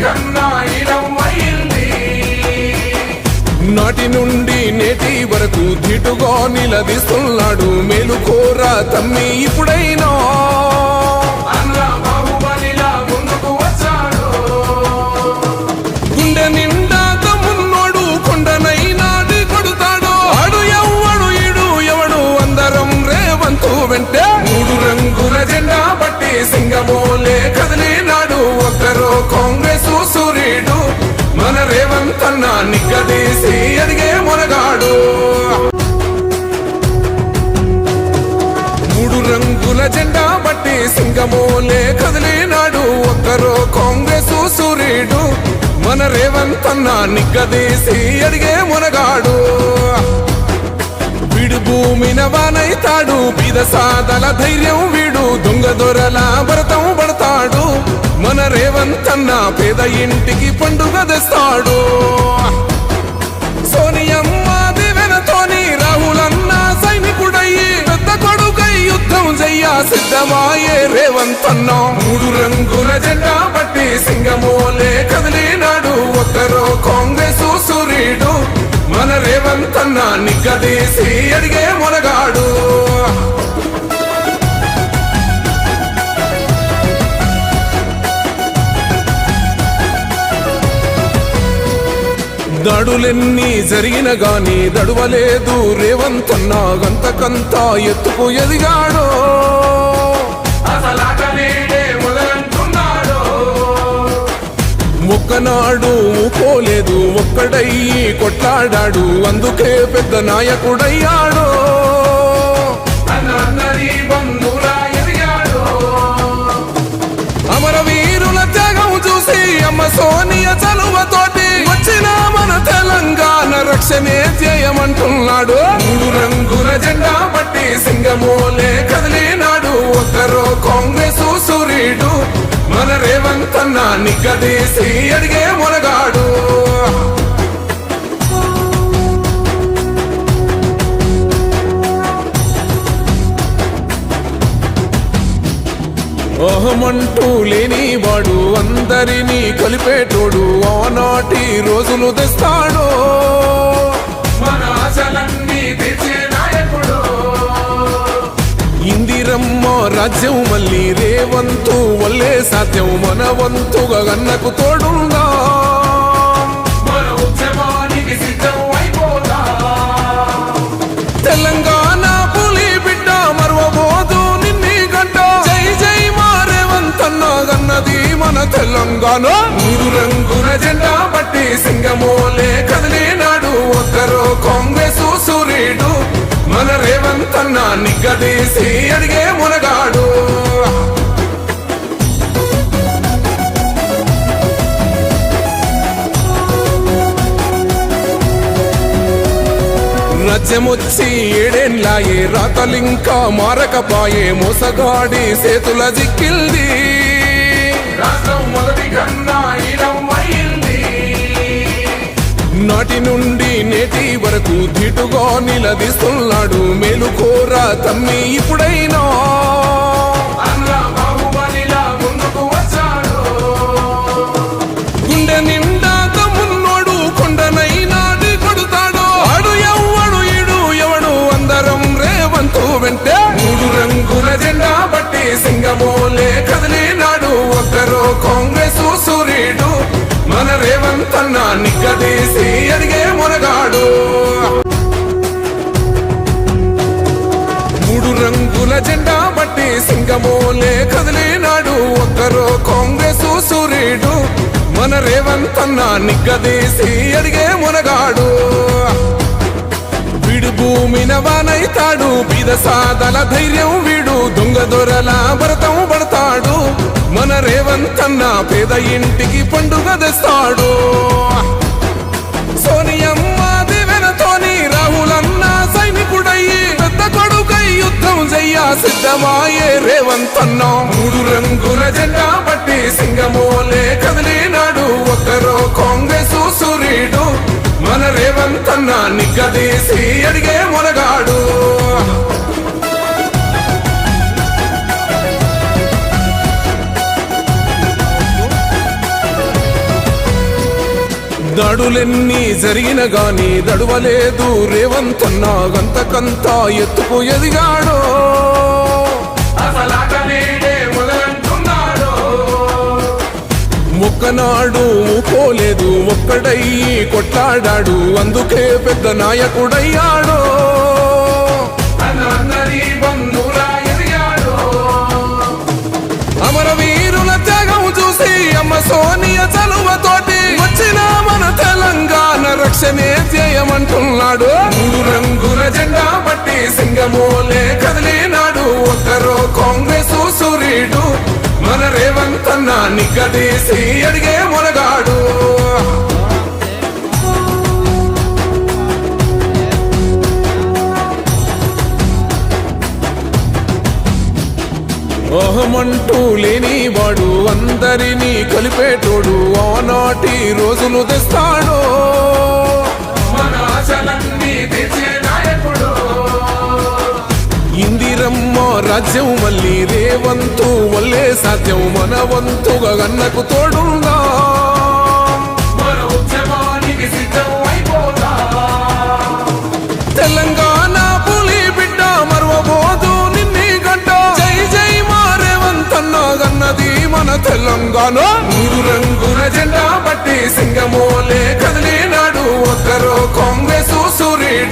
కన్నా ఇలవైంది. నాటి నుండి నేటి వరకు ధీటుగా నిలదీస్తున్నాడు. మేలుకోరా తమ్మి ఇప్పుడైనా అన్నా బాహుబలిలా ముందుకు వచ్చాడు. గుండె నిండా తమ్మున్నోడు కొండనైనా కొడుతాడు. ఆడు ఎవ్వడు ఈడు ఎవడు అందరం రేవంతు వెంటే. మూడు రంగుల జెండా బట్టి సింగమోలే కదిలినాడు. ఒక్కరో కాంగ్రెస్ సూర్యుడు మన రేవంత్ అన్న నిగ్గదీసి అడిగే మొనగాడు. మూడు రంగుల జెండా బట్టి సింగమోలే కదిలినాడు. ఒక్కరో కాంగ్రెస్ సూర్యుడు మన రేవంత్ అన్న నిగ్గదీసి అడిగే మొనగాడు. వీడు భూమిన వానైతాడు. బీద సాదల ధైర్యం వీడు. దొంగ దొరల భరతం పడతాడు. మన రేవంత్ అన్న పేద ఇంటికి పండుగ తెస్తాడు. సోనియమ్మ దివెనతోని రాహులన్న సైనికుడయ్యి పెద్ద కొడుకై యుద్ధం చెయ్య సిద్ధమాయే రేవంత్ అన్న. మూడు రంగుల జెండా బట్టి సింగమోలే కదిలినాడు. ఒక్కరో కాంగ్రెస్ సూర్యుడు మన రేవంత్ అన్న నిగ్గదీసి అడిగే మొనగాడు. దాడులెన్ని జరిగిన గాని దడువలేదు రేవంత్ అన్న. గంతకంతా ఎత్తుకు ఎదిగాడు. ఒక్కనాడు ఊకోలేదు. ఒక్కడయ్యి కొట్లాడాడు. అందుకే పెద్ద నాయకుడయ్యాడు. అమరవీరుల త్యాగం చూసి అమ్మ సోనియ చలువతోటి వచ్చిన మన తెలంగాణ రక్షణే చేయమంటున్నాడు. మూడు రంగుల జెండా బట్టి సింగమోలే కదిలినాడు. ఒక్కరో కాంగ్రెస్ సూర్యుడు మన రేవంత్ అన్న నిగ్గదీసి అడిగే మొనగాడు. అహమంటూ లేనివాడు అందరినీ కలిపేటోడు. ఆనాటి రోజులు తెస్తాడు. మన ఆశలన్నీ తెచ్చే నాయకుడు. ఇందిరమ్మ రాజ్యం మళ్ళీ రేవంతు వల్లే సాధ్యం. మన వంతుగా గన్నకు తోడుందా. మన ఉద్యమానికి సిద్ధం అయిపోదా. తెలంగాణ పులి బిడ్డ మరవబోదు నిన్ని గంట. జై జై మా రేవంత్ అన్న గన్నది మన తెలంగాణ. మూడు రంగుల జెండా బట్టి సింగమోలే కదిలినాడు. ఒక్కరో కాంగ్రెస్ సూర్యుడు మన రేవంత్ అన్న నిగ్గదీసి అడిగే మొనగాడు. రాజ్యమొచ్చి ఏడేండ్లాయే రాతలింకా మారకపాయే. మోసగాడి సేతుల జిక్కిల్ది. రాష్ట్రం మొదటి కన్నా ఇలవైంది. నాటి నుండి నేటి వరకు ధీటుగా నిలదీస్తున్నాడు. మేలుకోరా తమ్మి ఇప్పుడైనా అన్నా బాహుబలిలా ముందుకు వచ్చాడు. గుండె నిండా తమ్మున్నోడు కొండనైనా కొడుతాడు. ఆడు ఎవ్వడు ఈడు ఎవడు అందరం రేవంతు వెంటే. మూడు రంగుల జెండా బట్టి సింగమోలే కదిలినాడు. ఒక్కరో కాంగ్రెస్ సూర్యుడు మన రేవంత్ అన్న నిగ్గదీసి అడిగే మొనగాడు. మూడు రంగుల జెండా బట్టి సింగమోలే కదిలినాడు. ఒక్కరో కాంగ్రెస్ సూర్యుడు మన రేవంత్ అన్న నిగ్గదీసి అడిగే మొనగాడు. వీడు భూమిన వానైతాడు. బీద సాదల ధైర్యం వీడు. దొంగ దొరల భరతం పడతాడు. మన రేవంత్ అన్న పేద ఇంటికి పండుగ తెస్తాడు. సోనియమ్మ దివెనతోని రాహులన్న సైనికుడయ్యి పెద్ద కొడుకై యుద్ధం చెయ్య సిద్ధమాయే రేవంత్ అన్న. మూడు రంగుల జెండా బట్టి సింగమోలే కదిలినాడు. ఒక్కరో కాంగ్రెస్ సూర్యుడు మన రేవంత్ అన్న నిగ్గదీసి అడిగే మొనగాడు. దాడులెన్ని జరిగిన గాని దడువలేదు రేవంత్ అన్న గంతకంతా ఎత్తుకు ఎదిగాడో ఒక్కనాడు ఊకోలేదు ఒక్కడయ్యి కొట్లాడాడు అందుకే పెద్ద నాయకుడయ్యాడో అమరవీరుల త్యాగం చూసి అమ్మ సోనియ చలువతోటి వచ్చిన మన తెలంగాణ రక్షణే చేయమంటున్నాడు మూడు రంగుల జెండా పట్టి సింగమోలే కదిలినాడు ఒక్కరో కాంగ్రెస్ సూర్యుడు మన రేవంత్ అన్న నిగ్గదీసి అడిగే మొనగాడు అహమంటూ లేనివాడు అందరినీ కలిపేటోడు ఆనాటి రోజులు తెస్తాడు మన ఆశలన్నీ తీర్చే నాయకుడు ఇందిరమ్మ రాజ్యం మళ్ళీ రేవంతు వల్లే సాధ్యం మన వంతుగా గన్నకు తోడుందా మన ఉద్యమానికి సిద్ధం అయిపోతా తెలంగాణ పులి బిడ్డ మరవబోదు నిన్ని గంట జై జై మా రేవంత్ అన్న గన్నది మన తెలంగాణ మూడు రంగుల జెండా పట్టి సింగమోల